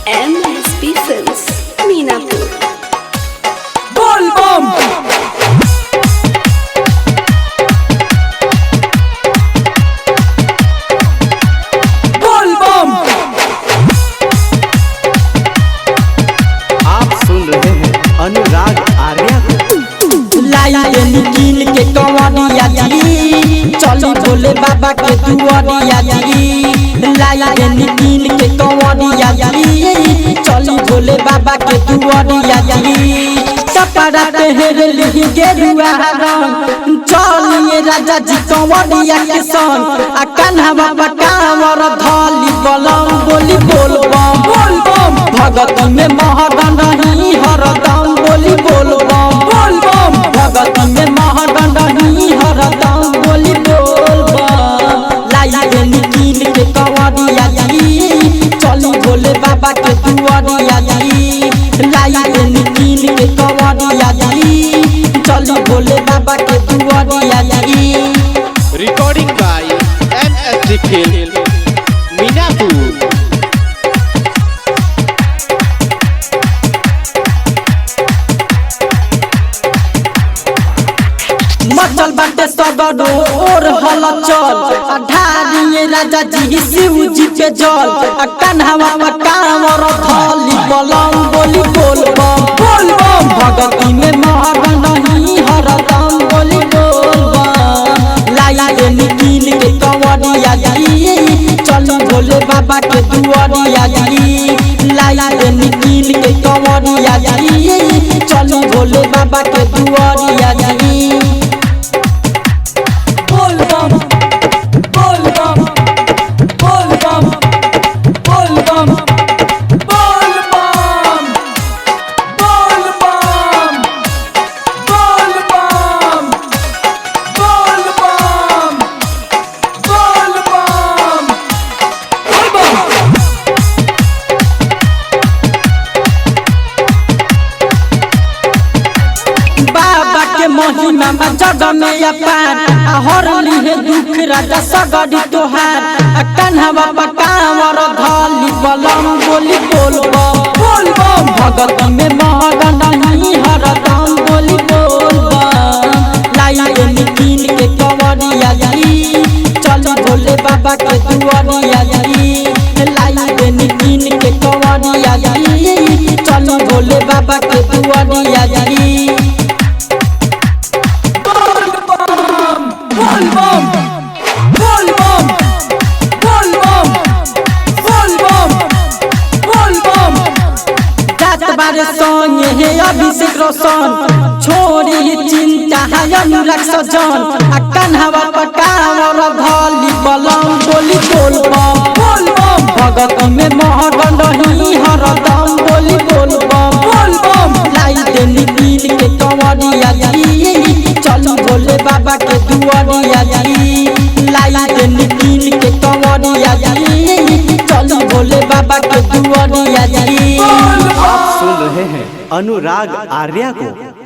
MSP Films, Meenapur. बोल बम बोल बम। आप सुन रहे हैं अनुराग आर्या को। लाई निकील के कंवरिया जी चली भोले बाबा के दुआरिया जी। लाई निकील के कंवरिया जी चली भोले बाबा के दुआरिया जी। सपरा पहरली गेरुआ रंग चलिए राजा जी कंवरिया के संग आ कान्हा कांवर धली बलम बोली बोल बम बोल बम। भगत में महरन रही हरदम बोली बोल बम बोल बम। भगत में महरन रही हरदम बोली बोल बम। लाई निकील के कंवरिया जी चली भोले बाबा के दुआरिया जी। लाई निकील के कंवरिया जी चली भोले बाबा के दुआरिया जी। Recording by MSP film Minapur. मचल बाटे सगरो और हल चल ढारिए राजा जी शिव जी के जल कान्हा कांवर धली बलम बोली बोल बम बोल बम। भगती में महरन नहीं हरदम बोली बोल बम। लाई निकील के कंवरिया जी चली भोले बाबा के दुआरिया जी। लाई निकील के कंवरिया जी चली भोले बाबा के दुआरिया जी। बोल बम बोल बम बोल बम बोल बम बोल बम बोल बम बोल बम बोल बम बोल बम बोल बम। बाबा के महिमा में जग में अपार हर लिए दुख राजा सगरी तोहार कान्हा बाबा कांवर धली बलम बोली बोल बम बोल बम। भगत में महरन नहीं हरदम बोली बोल बम। लाई निकील के कंवरिया जी चली भोले बाबा के दुआरिया जी। लाई निकील के कंवरिया जी चली भोले बाबा के दुआरिया जी। बोल बम बोल बम बोल बम बोल बम बोल बम। जात बारे संगे है अभिषेक रोशन छोड़ी चिंता है अनुराग सजन कान्हा कांवर धली बलम बोली बोल बम बोल बम। भगत में महरन रही हरदम बोली बोल बम बोल बम। लाई निकील के कंवरिया जी चली भोले बाबा के दुआरिया जी। लाई निकील के कंवरिया जी चली भोले बाबा के दुआरिया जी। आप सुन रहे हैं अनुराग आर्या को।